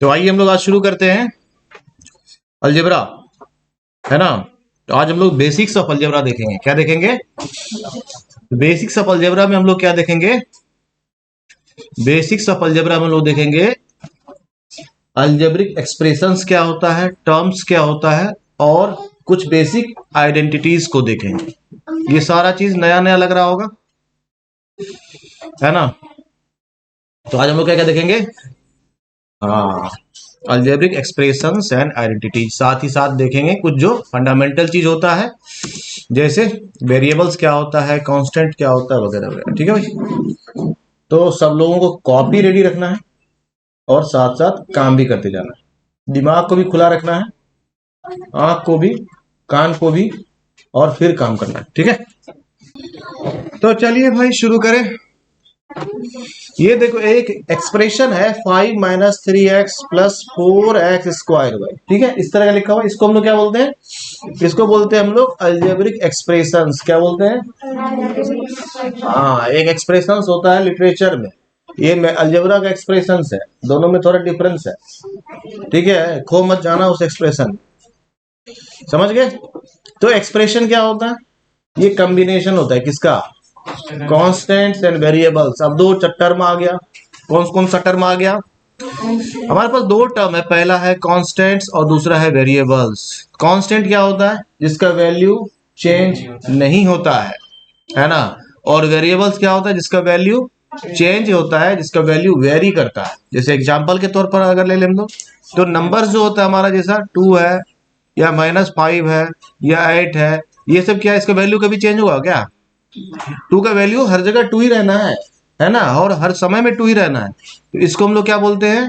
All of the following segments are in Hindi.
तो आइए हम लोग आज शुरू करते हैं अलजेब्रा, है ना। तो आज हम लोग बेसिक्स ऑफ अलजेब्रा देखेंगे। क्या देखेंगे? बेसिक्स ऑफ अलजेब्रा में हम लोग क्या देखेंगे? बेसिक्स ऑफ अलजेब्रा में हम लोग देखेंगे अलजेब्रिक एक्सप्रेशंस क्या होता है, टर्म्स क्या होता है, और कुछ बेसिक आइडेंटिटीज को देखेंगे। ये सारा चीज नया नया लग रहा होगा, है ना। तो आज हम लोग क्या क्या देखेंगे? हाँ, अलजेब्रिक एक्सप्रेशंस एंड आइडेंटिटी। साथ ही साथ देखेंगे कुछ जो फंडामेंटल चीज होता है, जैसे वेरिएबल्स क्या होता है, कांस्टेंट क्या होता है, वगैरह वगैरह। ठीक है भाई। तो सब लोगों को कॉपी रेडी रखना है और साथ साथ काम भी करते जाना है। दिमाग को भी खुला रखना है, आंख को भी, कान को भी, और फिर काम करना है। ठीक है। तो चलिए भाई शुरू करें। ये देखो, एक एक्सप्रेशन है 5 - 3x + 4x² भाई। ठीक है, इस तरह का लिखा हुआ। इसको हम लोग क्या बोलते हैं? इसको बोलते हैं हम लोग अलजेब्रिक एक्सप्रेशंस। क्या बोलते हैं? हाँ, एक एक्सप्रेशंस होता है लिटरेचर में, ये अलजेब्रा का एक्सप्रेशंस है। दोनों में थोड़ा डिफरेंस है। ठीक है, खो मत जाना उस एक्सप्रेशन। समझ गए? तो एक्सप्रेशन क्या होता है? ये कॉम्बिनेशन होता है किसका? Constants and variables. अब दो टर्म आ गया। कौन कौन सा टर्म आ गया? हमारे पास दो टर्म है, पहला है कॉन्स्टेंट्स और दूसरा है वेरिएबल्स। कांस्टेंट क्या होता है? जिसका वैल्यू चेंज नहीं होता है ना। और वेरिएबल्स क्या होता है? जिसका वैल्यू चेंज होता है, जिसका वैल्यू वेरी करता है। जैसे एग्जांपल के तौर पर अगर ले लें हम लोग, तो नंबर्स जो होता है हमारा, जैसा 2 है या -5 है या 8 है, ये सब क्या है? इसका वैल्यू कभी चेंज होगा क्या? 2 का वैल्यू हर जगह 2 ही रहना है ना, और हर समय में 2 ही रहना है। तो इसको हम लोग क्या बोलते हैं?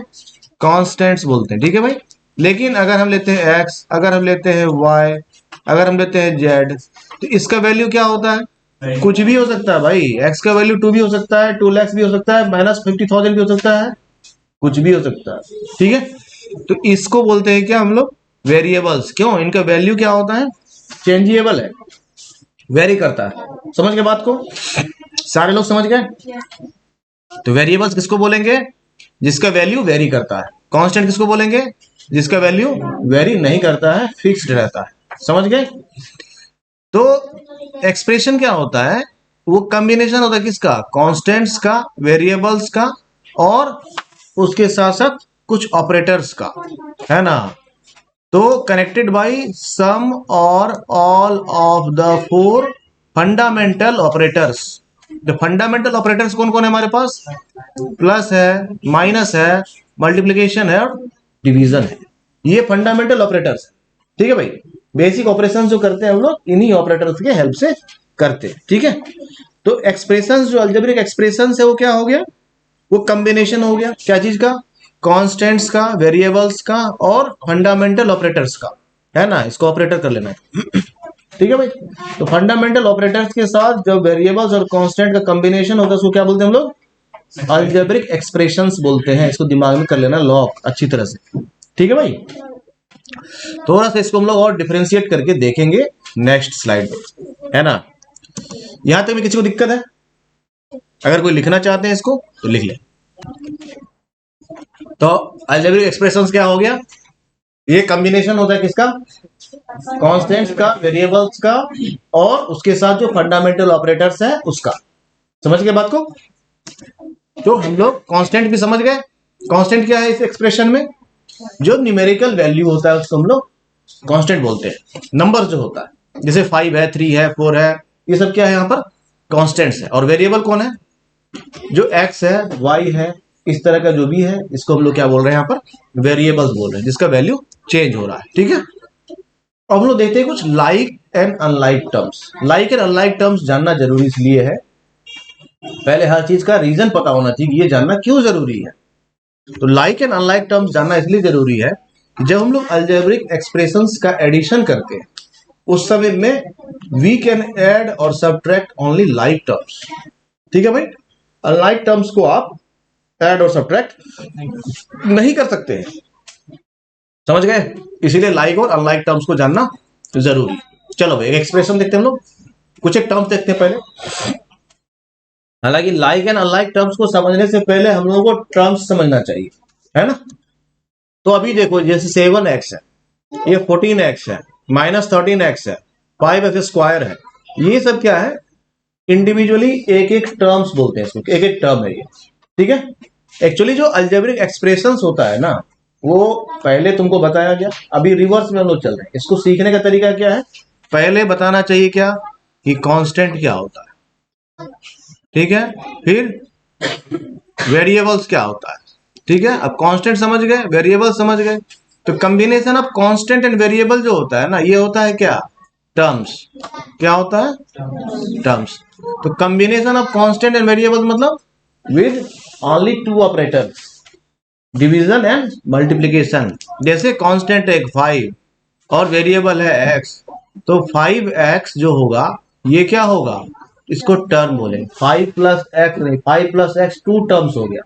कांस्टेंट्स बोलते हैं। ठीक है भाई। लेकिन अगर हम लेते हैं x, अगर हम लेते हैं y, अगर हम लेते हैं z, तो इसका वैल्यू क्या होता है? कुछ भी हो सकता है भाई। x का वैल्यू 2 भी हो सकता है, 2 लाख भी हो सकता है, -50,000 भी हो सकता है, कुछ भी हो सकता है। ठीक है। तो इसको बोलते हैं क्या हम लोग? वेरिएबल्स। क्यों? इनका वैल्यू क्या होता है? चेंजेबल है, वेरी करता है। समझ गए बात को? सारे लोग समझ गए? तो वेरिएबल्स किसको बोलेंगे? जिसका वैल्यू वेरी करता है। कांस्टेंट किसको बोलेंगे? जिसका वैल्यू वेरी नहीं करता है, फिक्स्ड रहता है। समझ गए? तो एक्सप्रेशन क्या होता है? वो कॉम्बिनेशन होता है किसका? कांस्टेंट्स का, वेरिएबल्स का, और उसके साथ साथ कुछ ऑपरेटर्स का, है ना। तो कनेक्टेड बाय सम और all of the 4 fundamental operators. तो फंडामेंटल ऑपरेटर्स कौन कौन है हमारे पास? प्लस है, माइनस है, मल्टीप्लीकेशन है और डिवीजन है। ये फंडामेंटल ऑपरेटर्स है। ठीक है भाई। बेसिक ऑपरेशन जो करते हैं हम लोग, इन्हीं ऑपरेटर्स के हेल्प से करते हैं। ठीक है। तो एक्सप्रेशंस जो अलजेब्रिक एक्सप्रेशंस है, वो क्या हो गया? वो कॉम्बिनेशन हो गया। क्या चीज का? कांस्टेंट्स का, वेरिएबल्स का, और फंडामेंटल ऑपरेटर्स का, है ना। इसको ऑपरेटर कर लेना है। ठीक है भाई। तो फंडामेंटल ऑपरेटर्स के साथ जब वेरिएबल्स और कांस्टेंट का कॉम्बिनेशन होता है, उसको क्या बोलते हैं हम लोग? अलजेब्रिक एक्सप्रेशंस बोलते हैं। इसको दिमाग में कर लेना लॉक अच्छी तरह से। ठीक है भाई। थोड़ा सा इसको हम लोग और डिफरेंशिएट करके देखेंगे नेक्स्ट स्लाइड में, है ना। यहां तक में किसी को दिक्कत है? अगर कोई लिखना चाहते हैं इसको तो लिख ले। तो अलजेब्रिक एक्सप्रेशंस क्या हो गया? ये कॉम्बिनेशन होता है किसका? कांस्टेंट्स का, वेरिएबल्स का, और उसके साथ जो फंडामेंटल ऑपरेटर्स है उसका। समझ गए बात को? तो हम लोग कांस्टेंट भी समझ गए। कांस्टेंट क्या है इस एक्सप्रेशन में? जो न्यूमेरिकल वैल्यू होता है उसको हम लोग कांस्टेंट बोलते हैं। नंबर जो होता है, जैसे 5 है, 3 है, 4 है, ये सब क्या है यहाँ पर? कांस्टेंट्स है। और वेरिएबल कौन है? जो x है, y है, इस तरह का जो भी है, इसको हम लोग क्या बोल रहे हैं यहाँ पर? वेरिएबल्स बोल रहे हैं, जिसका वैल्यू चेंज हो रहा है। ठीक है। अब हम लोग देखते हैं कुछ like and unlike terms. Like and unlike terms जानना जरूरी इसलिए है, पहले हर चीज का रीजन पता होना चाहिए, ये जानना क्यों जरूरी है। तो लाइक एंड अनलाइक टर्म्स जानना इसलिए जरूरी है कि जब हम लोग अलजेब्रिक एक्सप्रेशंस का एडिशन करते हैं, उस समय में वी कैन ऐड और सब्ट्रैक्ट ओनली लाइक टर्म्स। ठीक है भाई। अनलाइक टर्म्स को आप ऐड और सब्ट्रैक्ट नहीं कर सकते हैं। समझ गए? इसीलिए लाइक और अनलाइक टर्म्स को जानना जरूरी। चलो भाई, एक एक्सप्रेशन देखते हैं हम लोग, कुछ एक टर्म्स देखते हैं पहले। हालांकि लाइक एंड अनलाइक टर्म्स को समझने से पहले हम लोगों को टर्म्स समझना चाहिए, है ना। तो अभी देखो जैसे 7x है, ये 14x है, -13x है, 5x स्क्वायर है, ये सब क्या है, इंडिविजुअली एक एक टर्म्स बोलते हैं इसको, एक एक टर्म है ये, ठीक है। एक्चुअली जो अलजेब्रिक एक्सप्रेशंस होता है ना, वो पहले तुमको बताया गया, अभी रिवर्स में हम लोग चल रहे हैं। इसको सीखने का तरीका क्या है, पहले बताना चाहिए क्या कि कांस्टेंट क्या होता है, ठीक है, फिर वेरिएबल्स क्या होता है, ठीक है। अब कांस्टेंट समझ गए, वेरिएबल समझ गए, तो combination of constant and variable जो होता है ना, ये होता है क्या, टर्म्स। क्या होता है, टर्म्स। तो combination of constant and variable मतलब with only two operator, division and multiplication. जैसे कांस्टेंट है 5 और वेरिएबल है x, तो 5x जो होगा ये क्या होगा, इसको टर्म बोलेंगे। 5 प्लस एक्स नहीं, 5 प्लस एक्स 2 टर्म्स हो गया,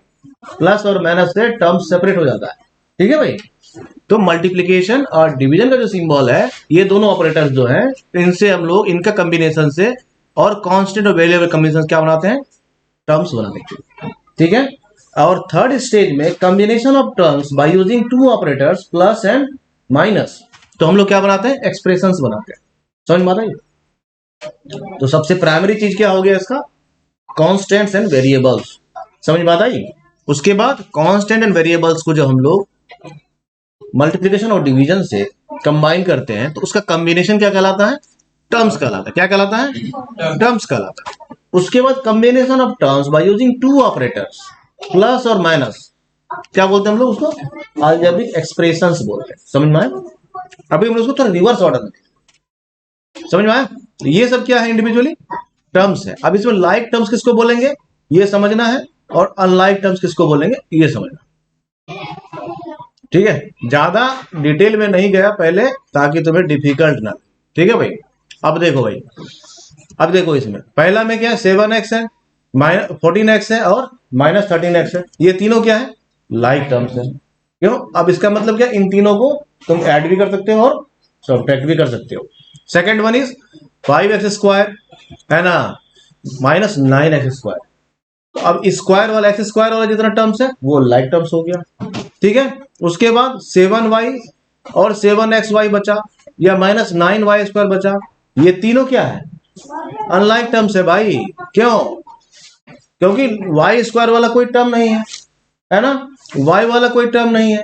प्लस और माइनस से टर्म्स सेपरेट हो जाता है, ठीक है भाई। तो मल्टीप्लीकेशन और डिवीजन का जो सिंबल है, ये दोनों ऑपरेटर्स जो हैं, इनसे हम लोग इनका कॉम्बिनेशन से और कांस्टेंट और वेरिएबल कॉम्बिनेशन क्या बनाते हैं, टर्म्स बनाते हैं, ठीक है। और थर्ड स्टेज में combination of terms by using two operators plus and minus, तो हम लोग क्या बनाते हैं, एक्सप्रेशंस बनाते हैं। समझ में आता है। तो सबसे प्राइमरी चीज क्या हो गया इसका, कांस्टेंट्स एंड वेरिएबल्स, समझ में आता है। उसके बाद कांस्टेंट एंड वेरिएबल्स को जब हम लोग मल्टीप्लिकेशन और डिवीजन से कंबाइन करते हैं, तो उसका कॉम्बिनेशन क्या कहलाता है, टर्म्स कहलाता है। क्या कहलाता है, टर्म्स कहलाता है। उसके बाद combination of terms by using two operators plus और माइनस, क्या बोलते हैं हम लोग उसको, अलजेब्रिक एक्सप्रेशंस बोलते हैं। समझ में आया। अभी हम लोग उसको थोड़ा रिवर्स ऑर्डर में, समझ में आया। ये सब क्या है, इंडिविजुअली टर्म्स है। अब इसमें लाइक टर्म्स किसको बोलेंगे ये समझना है, और अनलाइक टर्म्स किसको बोलेंगे ये समझना, ठीक है। ज्यादा डिटेल में नहीं गया पहले, ताकि तुम्हें डिफिकल्ट ना, ठीक है भाई। अब देखो भाई, अब देखो इसमें पहला में क्या है, 7x है, -14x है और -13x है, ये तीनों क्या है, लाइक टर्म्स है। क्यों, अब इसका मतलब क्या, इन तीनों को तुम ऐड भी कर सकते हो और सब्ट्रैक्ट भी कर सकते हो। Second one is 5x square, है ना, -9x स्क्वायर। तो अब स्क्वायर वाला, एक्स स्क्वायर वाला जितना टर्म्स है वो लाइक टर्म्स हो गया, ठीक है। उसके बाद 7y और 7xy बचा, या -9y स्क्वायर बचा, ये तीनों क्या है, अनलाइक टर्म्स है भाई। क्यों, क्योंकि वाई स्क्वायर वाला कोई टर्म नहीं है ना, वाई वाला कोई टर्म नहीं है।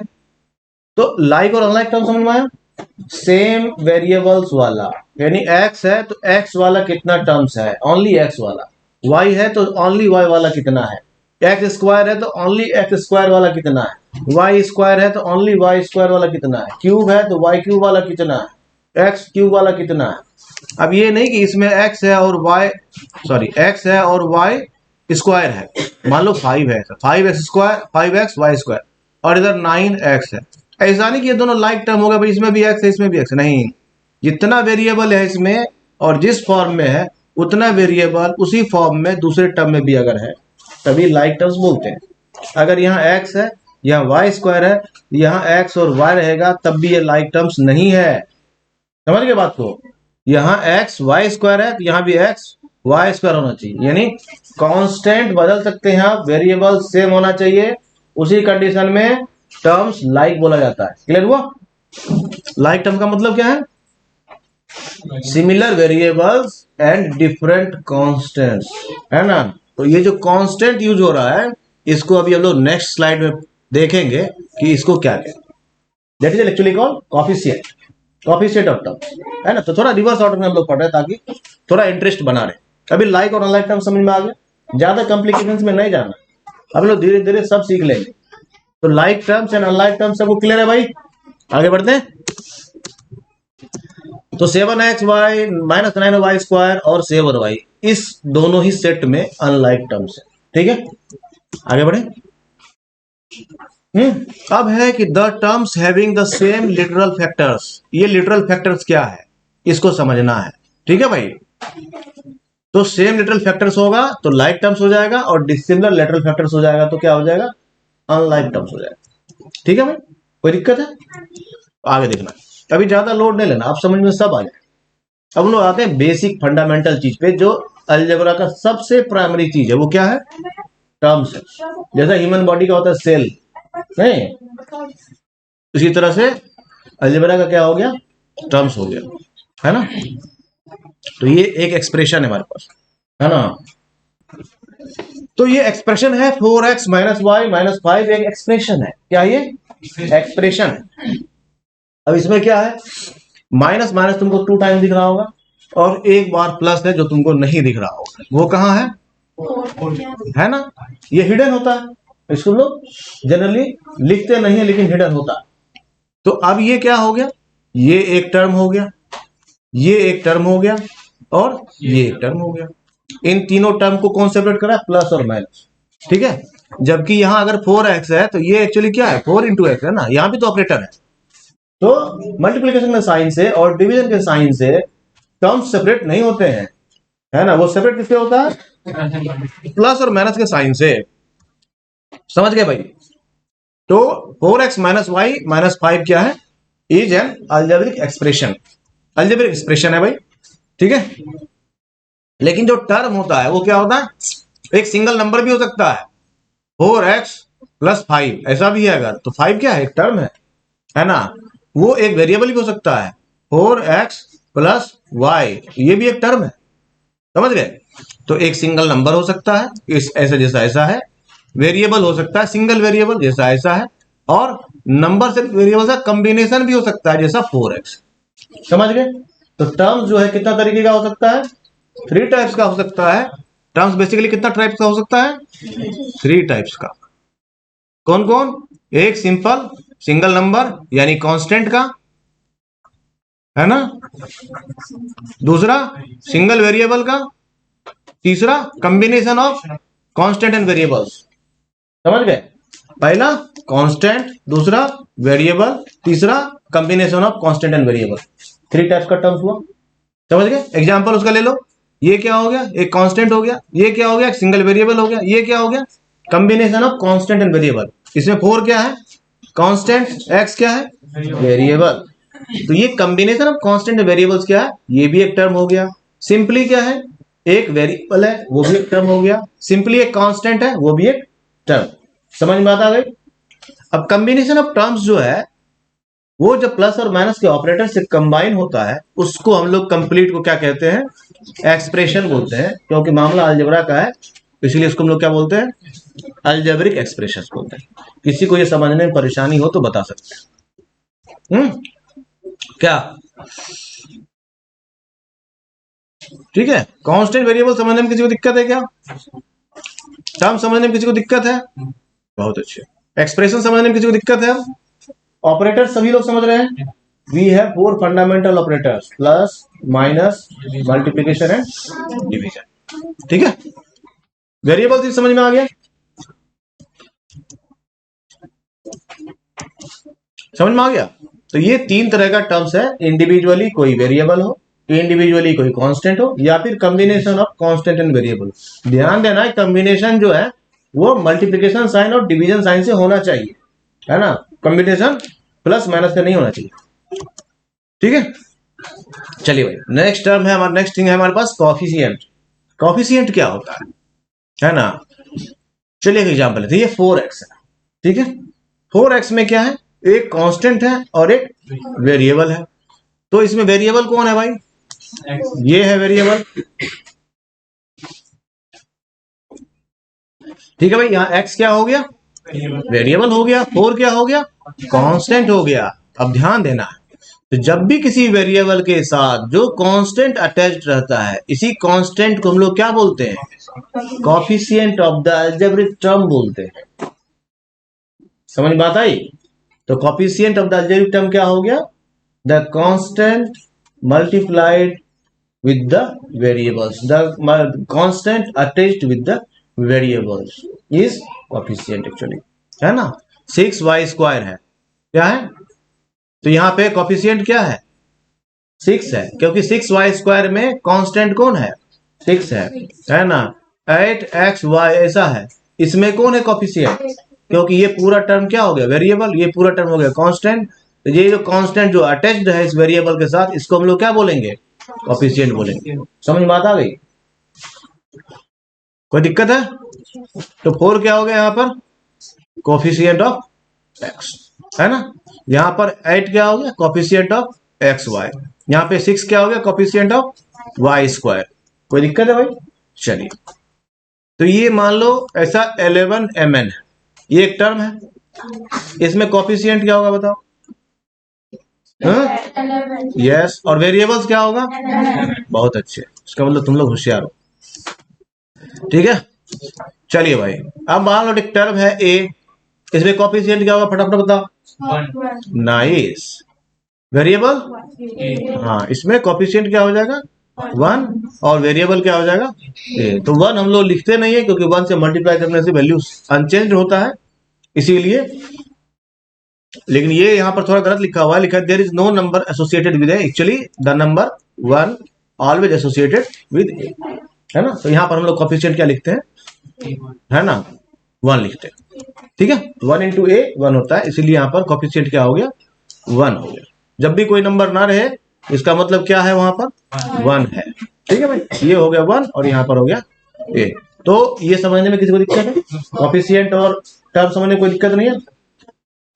तो लाइक और अनलाइक टर्म समझ में आया। सेम वेरिएबल्स वाला, यानी एक्स है तो एक्स वाला कितना टर्म्स है, ओनली एक्स वाला। वाई है तो ओनली वाई वाला कितना है, एक्स स्क्वायर है तो ओनली एक्स स्क्वायर वाला कितना है, वाई स्क्वायर है तो ओनली वाई स्क्वायर वाला कितना है, क्यूब है तो वाई क्यूब वाला कितना है, एक्स क्यूब वाला कितना है। अब ये नहीं कि इसमें एक्स है और वाई, सॉरी एक्स है और वाई स्क्वायर है, मान लो 5 है, 5x square, 5x Y square, और इधर 9x है। ऐसा नहीं कि ये दोनों लाइक टर्म होगा, भाई इसमें भी एक्स है इसमें भी एक्स है, नहीं। जितना वेरिएबल है इसमें और जिस फॉर्म में है, उतना वेरिएबल उसी फॉर्म में दूसरे टर्म में भी अगर है, तभी लाइक टर्म्स बोलते हैं। अगर यहाँ एक्स है, यहाँ वाई स्क्वायर है, यहाँ एक्स और वाई रहेगा, तब भी ये लाइक टर्म्स नहीं है। समझ गए बात को। यहाँ एक्स वाई स्क्वायर है तो यहाँ भी एक्स वाई स्क्वायर होना चाहिए, यानी कांस्टेंट बदल सकते हैं आप, वेरिएबल सेम होना चाहिए, उसी कंडीशन में टर्म्स लाइक बोला जाता है। क्लियर हुआ। लाइक टर्म का मतलब क्या है, similar variables and different constants, है ना। तो ये जो कांस्टेंट यूज हो रहा है, इसको अभी हम लोग नेक्स्ट स्लाइड में देखेंगे कि इसको क्या कहते हैं। That is actually called coefficient, coefficient of terms, है ना। तो थोड़ा रिवर्स ऑर्डर में हम लोग पढ़ रहे हैं ताकि थोड़ा इंटरेस्ट बना रहे। अभी लाइक और अनलाइक टर्म समझ में आ गया, ज्यादा कॉम्प्लिकेशंस में नहीं जाना, हम लोग धीरे धीरे सब सीख लेंगे। तो like terms and unlike terms सबको क्लियर है भाई, आगे बढ़ते हैं। तो 7xy -9y स्क्वायर और 7y, इस दोनों ही सेट में अनलाइक टर्म्स है, ठीक है। आगे बढ़े। अब है कि the terms having the same literal factors, ये लिटरल फैक्टर्स क्या है इसको समझना है, ठीक है भाई। तो सेम लिटरल फैक्टर्स होगा तो लाइक टर्म्स हो जाएगा, और डिसिमिलर लिटरल फैक्टर्स हो जाएगा तो क्या हो जाएगा, अनलाइक टर्म्स हो जाएगा, ठीक है भाई। कोई दिक्कत है, आगे देखना। अभी ज्यादा लोड नहीं लेना, आप समझ में सब आ जाए। अब हम लोग आते हैं बेसिक फंडामेंटल चीज पे, जो अलजेब्रा का सबसे प्राइमरी चीज है, वो क्या है, टर्म्स है। जैसा ह्यूमन बॉडी का होता है सेल, नहीं इसी तरह से अलजेब्रा का क्या हो गया, टर्म्स हो गया, है ना। तो ये एक एक्सप्रेशन है हमारे पास, है ना। तो ये एक्सप्रेशन है 4x माइनस वाई माइनस 5, एक एक्सप्रेशन है, क्या ये एक्सप्रेशन है। अब इसमें क्या है, माइनस माइनस तुमको 2 टाइम दिख रहा होगा, और एक बार प्लस है जो तुमको नहीं दिख रहा होगा, वो कहाँ है ना। ये हिडन होता है, इसको लोग जनरली लिखते नहीं है लेकिन हिडन होता है। तो अब ये क्या हो गया, ये एक टर्म हो गया, ये एक टर्म हो गया, और ये एक टर्म हो गया। इन तीनों टर्म को कौन सेपरेट करा, प्लस और माइनस, ठीक है। जबकि यहां अगर 4x है तो ये एक्चुअली क्या है, 4 इंटू एक्स है ना, यहां भी तो ऑपरेटर है। तो मल्टीप्लिकेशन के साइन से और डिवीजन के साइन से टर्म्स सेपरेट नहीं होते हैं, है ना। वो सेपरेट किससे होता है, प्लस और माइनस के साइन से, समझ गए भाई। तो 4x माइनस वाई माइनस 5 क्या है, is an algebraic expression, algebraic expression है भाई, ठीक है। लेकिन जो टर्म होता है वो क्या होता है, एक सिंगल नंबर भी हो सकता है, 4x प्लस 5 ऐसा भी है अगर, तो 5 क्या है, एक टर्म है ना। वो एक वेरिएबल भी हो सकता है, 4x प्लस वाई, ये भी एक टर्म है, समझ गए। तो एक सिंगल नंबर हो सकता है, इस ऐसे जैसा ऐसा है, वेरिएबल हो सकता है सिंगल वेरिएबल जैसा ऐसा है, और नंबर से वेरिएबल का कॉम्बिनेशन भी हो सकता है जैसा 4x, समझ गए। तो टर्म्स जो है कितना तरीके का हो सकता है, 3 टाइप्स का हो सकता है। टर्म्स बेसिकली कितना टाइप्स का हो सकता है, 3 टाइप्स का। कौन कौन, एक सिंपल सिंगल नंबर यानी कांस्टेंट का, है ना। दूसरा सिंगल वेरिएबल का, तीसरा combination of constant and variables, समझ गए। पहला कांस्टेंट, दूसरा वेरिएबल, तीसरा combination of constant and variable, 3 types का टर्म्स हुआ, समझ गए। एग्जांपल उसका ले लो, ये क्या हो गया, एक कांस्टेंट हो गया, ये क्या हो गया, एक सिंगल वेरिएबल हो गया, ये क्या हो गया, combination of constant and variable. इसमें 4 क्या है, कांस्टेंट, x क्या है, वेरिएबल। तो ये कॉम्बिनेशन ऑफ कांस्टेंट वेरिएबल्स क्या है, ये भी एक टर्म हो गया। सिंपली क्या है, एक वेरिएबल है वो भी एक टर्म हो गया, सिंपली एक कांस्टेंट है वो भी एक टर्म, समझ में बात आ गई। अब कॉम्बिनेशन ऑफ टर्म्स जो है वो जब प्लस और माइनस के ऑपरेटर से कंबाइन होता है उसको हम लोग कंप्लीट को क्या कहते हैं, एक्सप्रेशन बोलते हैं। क्योंकि मामला अलजेब्रा का है इसलिए इसको हम लोग क्या बोलते हैं, अलजेब्रिक एक्सप्रेशन बोलते हैं। किसी को ये समझने में परेशानी हो तो बता सकते हैं, क्या, ठीक है। कांस्टेंट वेरिएबल समझने में किसी को दिक्कत है क्या, टर्म समझने में किसी को दिक्कत है, बहुत अच्छे। एक्सप्रेशन समझने में किसी को दिक्कत है, ऑपरेटर सभी लोग समझ रहे हैं। We have 4 fundamental operators, plus minus multiplication and division, ठीक है। वेरिएबल समझ में आ गया, समझ में आ गया। तो ये 3 तरह का टर्म्स है, इंडिविजुअली कोई वेरिएबल हो, इंडिविजुअली कोई कांस्टेंट हो, या फिर combination of constant and variable. ध्यान देना है कॉम्बिनेशन जो है वो मल्टीप्लिकेशन साइन और डिवीजन साइन से होना चाहिए, है ना। कॉम्बिनेशन प्लस माइनस का नहीं होना चाहिए, ठीक है। चलिए भाई, नेक्स्ट टर्म है हमारा, नेक्स्ट थिंग है हमारे पास कॉफिशिएंट। कॉफिशिएंट क्या होता है ना। चलिए एक एग्जांपल लेते हैं, ये 4x है, ठीक है। 4x में क्या है, एक कांस्टेंट है और एक वेरिएबल है। तो इसमें वेरिएबल कौन है भाई, ये है वेरिएबल, ठीक है भाई। यहाँ x क्या हो गया, वेरिएबल हो गया, 4 क्या हो गया, कांस्टेंट हो गया। अब ध्यान देना है, तो जब भी किसी वेरिएबल के साथ जो कांस्टेंट अटैच्ड रहता है, इसी कांस्टेंट को हम लोग क्या बोलते हैं, coefficient of the algebraic term बोलते हैं। समझ बात आई। तो coefficient of the algebraic term क्या हो गया, the constant multiplied with the variables, the constant attached with the variables is coefficient actually, है ना। 6y स्क्वायर है, क्या है, तो यहाँ पे कोफिशिएंट क्या है, 6 है, क्योंकि 6y स्क्वायर में कांस्टेंट कौन है, 6 है ना। 8xy ऐसा है, इसमें कौन है कोफिशिएंट, क्योंकि ये पूरा टर्म क्या हो गया, वेरिएबल, ये पूरा टर्म हो गया कांस्टेंट। तो ये जो कांस्टेंट जो अटैच्ड है इस वेरिएबल के साथ, इसको हम लोग क्या बोलेंगे, कोफिशिएंट बोलेंगे। समझ में बात आ गई, कोई दिक्कत है। तो 4 क्या हो गया यहाँ पर, कोफिशिएंट ऑफ x, है ना। यहाँ पर 8 क्या हो गया, कॉफिशिएंट ऑफ एक्स वाई। यहाँ पे 6 क्या हो गया, कॉफिशिएंट ऑफ वाई स्क्वायर। कोई दिक्कत है भाई? चलिए, तो ये मान लो ऐसा 11mn है, ये एक टर्म है, इसमें कॉफिशिएंट क्या होगा बताओ? यस, और वेरिएबल्स क्या होगा? बहुत अच्छे, इसका मतलब तुम लोग होशियार हो। ठीक है, चलिए भाई, अब मान लो एक टर्म है ए, इसमें कॉफिशिएंट क्या होगा, फटाफट बताओ। नाइस। वेरिएबल, हाँ, इसमें कॉफिशिएंट क्या हो जाएगा, 1, और वेरिएबल क्या हो जाएगा, ए। तो 1 हम लोग लिखते नहीं है क्योंकि 1 से मल्टीप्लाई करने से वैल्यू अनचेंज होता है, इसीलिए। लेकिन ये यहाँ पर थोड़ा गलत लिखा हुआ है, लिखा है there is no number associated with a, actually the number 1 always associated with a, है ना। तो यहाँ पर हम लोग कॉफिशिएंट क्या लिखते हैं, है ना, 1 लिखते हैं। ठीक है, 1 इंटू ए 1 होता है, इसीलिए यहाँ पर कॉफिशिएंट क्या हो गया, 1 हो गया। जब भी कोई नंबर ना रहे, इसका मतलब क्या है, वहां पर 1 है। ठीक है भाई, ये हो गया 1 और यहाँ पर हो गया ए। तो ये समझने में किसी को दिक्कत है? कॉफिशिएंट और टर्म समझने में कोई दिक्कत नहीं है?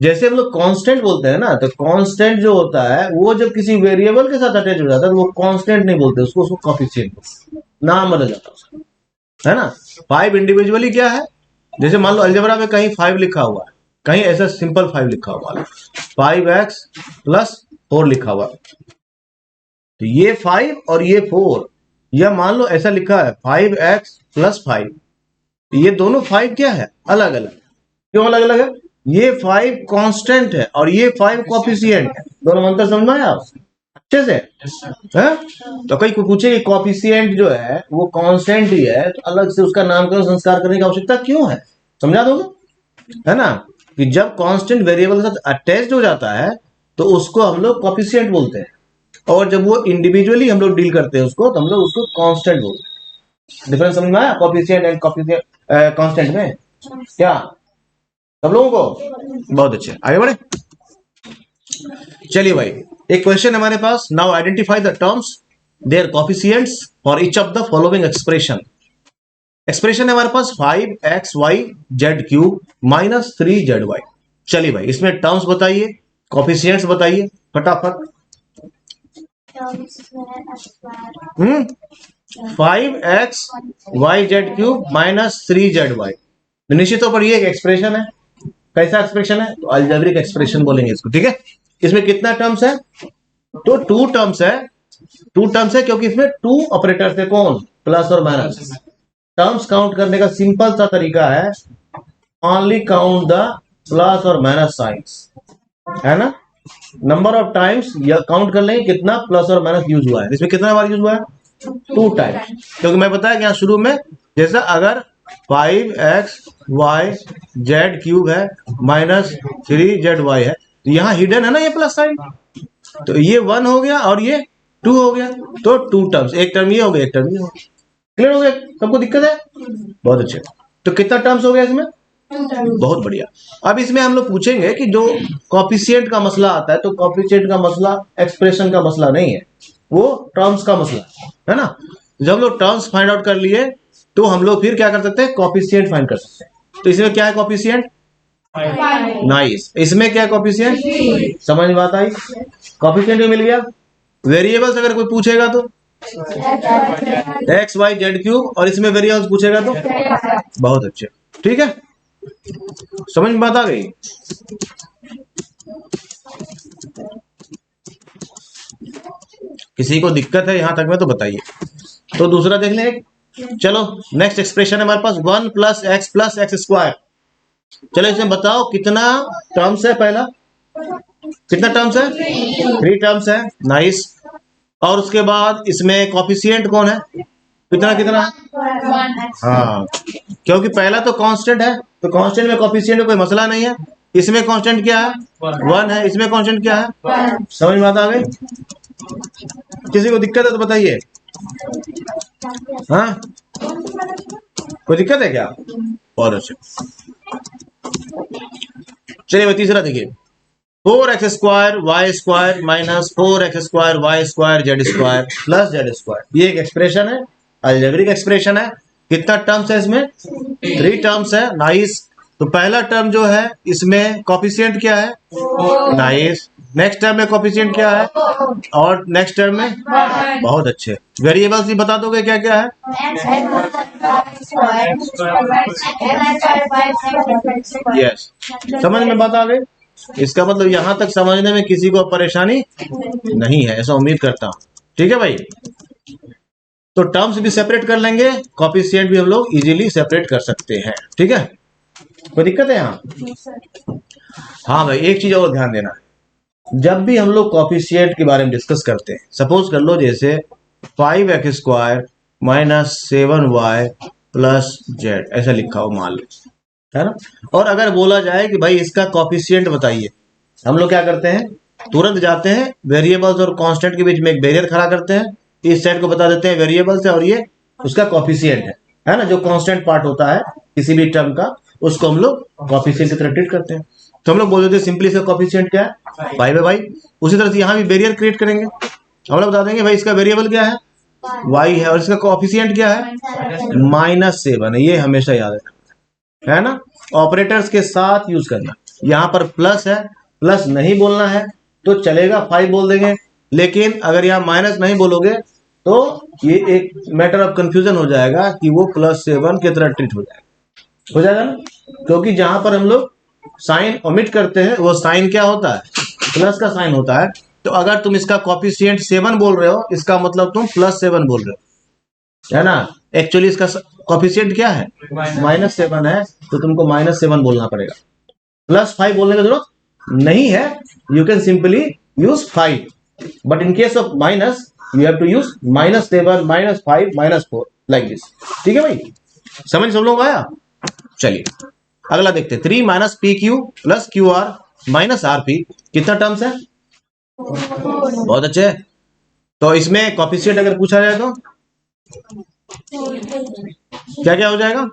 जैसे हम लोग कांस्टेंट बोलते हैं ना, तो कांस्टेंट जो होता है वो जब किसी वेरिएबल के साथ अटैच हो जाता है तो वो कांस्टेंट नहीं बोलते, उसको कॉफिशिएंट बोलते हैं, नाम बदल जाता है उसका, है ना। 5 इंडिविजुअली क्या है, जैसे मान लो अलजेब्रा में कहीं 5 लिखा हुआ है, कहीं ऐसा सिंपल 5 लिखा हुआ है, 5x प्लस 4 लिखा हुआ है, तो ये 5 और ये 4, या मान लो ऐसा लिखा है 5x प्लस 5, ये दोनों 5 क्या है, अलग अलग। क्यों अलग अलग है? ये 5 कांस्टेंट है और ये 5 कॉफिशिएंट है, दोनों में अंतर समझ में आया अच्छे से? है? तो कोई पूछे कि कॉफिशिएंट जो है वो कांस्टेंट ही है, तो अलग से उसका नामकरण संस्कार करने की आवश्यकता क्यों है, समझा दोगे, है ना। कि जब कांस्टेंट वेरिएबल के साथ अटैच्ड हो जाता है तो उसको हम लोग कॉफिशिएंट बोलते हैं, और जब वो इंडिविजुअली हम लोग डील करते हैं उसको, तो हम लोग उसको कांस्टेंट बोलते हैं। डिफरेंस समझ में आया कॉफिशिएंट एंड कॉफिशिएंट कांस्टेंट में? क्या सब लोगों को? बहुत अच्छे, आगे बढ़े। चलिए भाई, एक क्वेश्चन है हमारे पास। Now identify the terms their coefficients for each of the following expression. Expression है हमारे पास 5xy z cube minus 3zy। चलिए भाई, इसमें टर्म्स बताइए, कॉफिशिएंट्स बताइए फटाफट। 5xyz क्यूब माइनस 3zy, निश्चित तौर पर ये एक एक्सप्रेशन है। कैसा एक्सप्रेशन है? तो अलजेब्रिक एक्सप्रेशन बोलेंगे इसको। ठीक है, इसमें कितना टर्म्स है? तो 2 टर्म्स है। 2 टर्म्स है क्योंकि इसमें 2 ऑपरेटर्स है, कौन, प्लस और माइनस। टर्म्स काउंट करने का सिंपल सा तरीका है, ओनली काउंट द प्लस और माइनस साइंस, है ना। नंबर ऑफ टाइम्स या काउंट कर लेंगे कितना प्लस और माइनस यूज हुआ है। इसमें कितना बार यूज हुआ है? 2 टाइम्स, क्योंकि मैं बताया कि यहाँ शुरू में जैसा अगर 5xyz क्यूब है माइनस 3zy है, तो यहाँ हिडन है ना ये प्लस साइन, तो ये 1 हो गया और ये 2 हो गया, तो 2 टर्म्स, एक टर्म ये हो गया, एक टर्म ये हो गया। क्लियर हो गया? सबको दिक्कत है? बहुत अच्छे। तो कितना टर्म्स हो गया इसमें? बहुत बढ़िया। अब इसमें हम लोग पूछेंगे कि जो कॉफिशिएंट का मसला आता है, तो कॉफिशिएंट का मसला एक्सप्रेशन का मसला नहीं है, वो टर्म्स का मसला है ना। जब हम लोग टर्म्स फाइंड आउट कर लिए तो हम लोग फिर क्या कर सकते हैं, कॉफिशिएंट फाइंड कर सकते हैं। तो इसमें क्या है कॉफिशिएंट? नाइस। इसमें क्या है कॉफिशिएंट? समझ में बात आई? कॉफिशिएंट मिल गया। वेरिएबल्स अगर कोई पूछेगा तो एक्स वाई जेड क्यूब, और इसमें वेरिएबल्स पूछेगा तो बहुत अच्छे। ठीक है, समझ में बात आ गई? किसी को दिक्कत है यहां तक में तो बताइए। तो दूसरा देख लें। चलो नेक्स्ट एक्सप्रेशन है हमारे पास 1 प्लस एक्स स्क्वायर। चलो इसमें बताओ कितना टर्म्स है। पहला कितना टर्म्स है? 3 टर्म्स है। नाइस। और उसके बाद इसमें कॉफिशिएंट कौन है? कितना कितना? हाँ, क्योंकि पहला तो कांस्टेंट है, तो कांस्टेंट में कॉफिशिएंट में कोई मसला नहीं है। इसमें कांस्टेंट क्या है? 1 है। इसमें कांस्टेंट क्या है? समझ में आ गई? किसी को दिक्कत है तो बताइए। हाँ, कोई दिक्कत है क्या? बहुत अच्छा। चलिए तीसरा देखिए, 4x square Y square minus 4x square Y square Z square plus Z square. ये एक एक्सप्रेशन है, अलजेब्रिक एक्सप्रेशन है। कितना टर्म्स है इसमें? 3 टर्म्स है। नाइस। तो पहला टर्म जो है इसमें कोफिशिएंट क्या है? नाइस। नेक्स्ट टर्म में कोफिशिएंट क्या है? और नेक्स्ट टर्म में? बहुत अच्छे। वेरिएबल्स भी बता दोगे क्या क्या है? यस, समझ में बात आ गई। इसका मतलब यहां तक समझने में किसी को परेशानी नहीं है, ऐसा उम्मीद करता हूं। ठीक है भाई, तो टर्म्स भी सेपरेट कर लेंगे, कोफिशिएंट भी हम लोग इजीली सेपरेट कर सकते हैं। ठीक है, कोई दिक्कत है यहाँ? हाँ भाई, एक चीज और ध्यान देना, जब भी हम लोग कोफिशिएंट के बारे में डिस्कस करते हैं, सपोज कर लो जैसे 5x² minus 7y plus Z ऐसा लिखा हो मान लो, है ना। और अगर बोला जाए कि भाई इसका कोफिशिएंट बताइए, हम लोग क्या करते हैं, तुरंत जाते हैं वेरिएबल्स और कांस्टेंट के बीच में एक बैरियर खड़ा करते हैं, इस साइड को बता देते हैं वेरिएबल्स है और ये उसका कोफिशिएंट है ना, जो कांस्टेंट पार्ट होता है किसी भी टर्म का, उसको हम लोग कोफिशिएंट की तरह ट्रीट करते हैं। तो हम लोग बोल देते हैं सिंपली इसका कोफिशिएंट क्या है? y by Y. उसी तरह से यहाँ भी बैरियर क्रिएट करेंगे, हम लोग बता देंगे भाई इसका वेरिएबल क्या है? y है, और इसका कोफिशिएंट क्या है? -7 है। ये हमेशा याद है ना। ऑपरेटर्स के साथ यूज करना, यहाँ पर प्लस है, प्लस नहीं बोलना है तो चलेगा 5 बोल देंगे, लेकिन अगर यहाँ माइनस नहीं बोलोगे तो ये एक मैटर ऑफ कंफ्यूजन हो जाएगा कि वो +7 की तरह ट्रीट हो जाएगा ना, क्योंकि जहां पर हम लोग साइन ओमिट करते हैं वो साइन क्या होता है? प्लस का साइन होता है। तो अगर तुम इसका कोफिशिएंट 7 बोल रहे हो, इसका मतलब तुम +7 बोल रहे हो, है ना। एक्चुअली इसका कोफिशिएंट क्या है? -7 है, तो तुमको -7 बोलना पड़ेगा। +5 बोलने की जरूरत नहीं है, you can simply use 5, but in case of minus you have to use -7, -5, -4 like this. ठीक है भाई, समझ सब लोग आया? चलिए अगला देखते हैं। 3 - PQ + QR - RP कितना टर्म्स है? बहुत अच्छे। तो इसमें कोफिशिएंट अगर पूछा जाए तो क्या क्या हो जाएगा?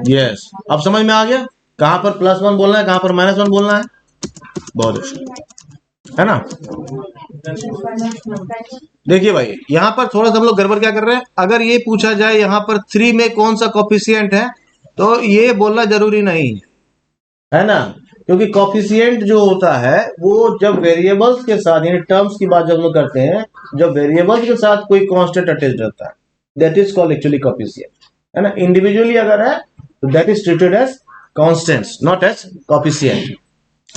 यस, अब समझ में आ गया कहां पर +1 बोलना है, कहां पर -1 बोलना है। बहुत अच्छा, है ना। देखिए भाई, यहाँ पर थोड़ा सा हम लोग गड़बड़ क्या कर रहे हैं, अगर ये पूछा जाए यहाँ पर 3 में कौन सा कोफिशिएंट है, तो ये बोलना जरूरी नहीं है ना, क्योंकि कोफिशिएंट जो होता है वो जब वेरिएबल्स के साथ, यानी टर्म्स की बात जब हम लोग करते हैं, जब वेरिएबल्स के साथ कोई कांस्टेंट अटैच्ड रहता है, that is called actually coefficient, है ना। इंडिविजुअली अगर है तो that is treated as constants, not as coefficient.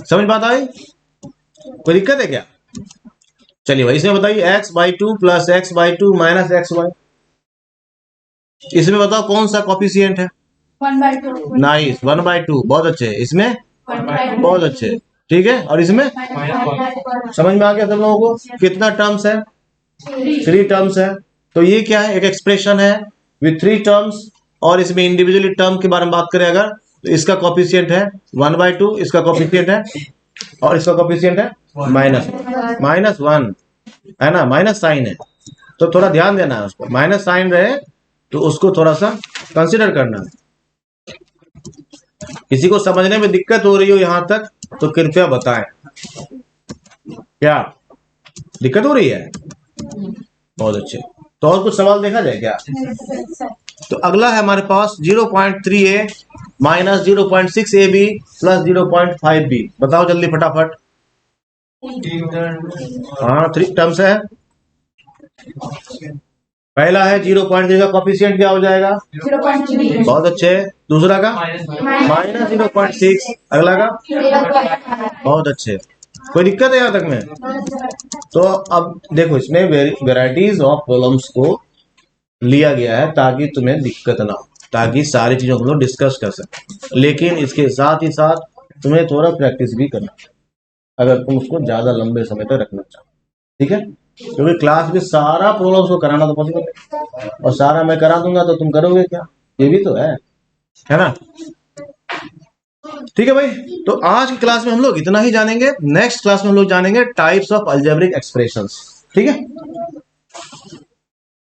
समझ बात आई? कोई दिक्कत है क्या? चलिए भाई, इसमें बताइए x/2 + x/2 - xy, इसमें बताओ कौन सा कोफिशिएंट है? 1/2। नाइस, 1/2, बहुत अच्छे। इसमें? बहुत अच्छे, ठीक है। और इसमें? समझ में आ गया सब लोगों को? कितना टर्म्स है? 3 टर्म्स है। तो ये क्या है? एक एक्सप्रेशन है विथ 3 टर्म्स, और इसमें इंडिविजुअली टर्म के बारे में बात करें अगर, तो इसका कोफिशिएंट है 1/2, इसका कोफिशिएंट है, और इसका कोफिशिएंट है -1, है ना, माइनस साइन है, तो थोड़ा ध्यान देना है उसको, माइनस साइन रहे तो उसको थोड़ा सा कंसिडर करना है। किसी को समझने में दिक्कत हो रही हो यहां तक तो कृपया बताएं, क्या दिक्कत हो रही है? बहुत अच्छे। तो और कुछ सवाल देखा जाए क्या? तो अगला है हमारे पास 0.3a - 0.6ab + 0.5b। बताओ जल्दी फटाफट। हाँ, 3 टर्म्स है। पहला है 0.3 का कोफिशिएंट क्या हो जाएगा? 0.3। बहुत अच्छे। दूसरा का -0.6, अगला का? बहुत अच्छे। कोई दिक्कत है यहाँ तक में? तो अब देखो, इसमें वेराइटीज ऑफ प्रॉब्लम्स को लिया गया है ताकि तुम्हें दिक्कत ना हो, ताकि सारी चीजों को लोग डिस्कस कर सकें, लेकिन इसके साथ ही साथ तुम्हें थोड़ा प्रैक्टिस भी करना है अगर तुम उसको ज्यादा लंबे समय तक रखना चाहो। ठीक है, क्योंकि क्लास में सारा प्रॉब्लम्स को कराना तो पॉसिबल है, और सारा मैं करा दूंगा तो तुम करोगे क्या? ये भी तो है ना। ठीक है भाई, तो आज की क्लास में हम लोग इतना ही जानेंगे। नेक्स्ट क्लास में हम लोग जानेंगे टाइप्स ऑफ अलजेब्रिक एक्सप्रेशंस। ठीक है।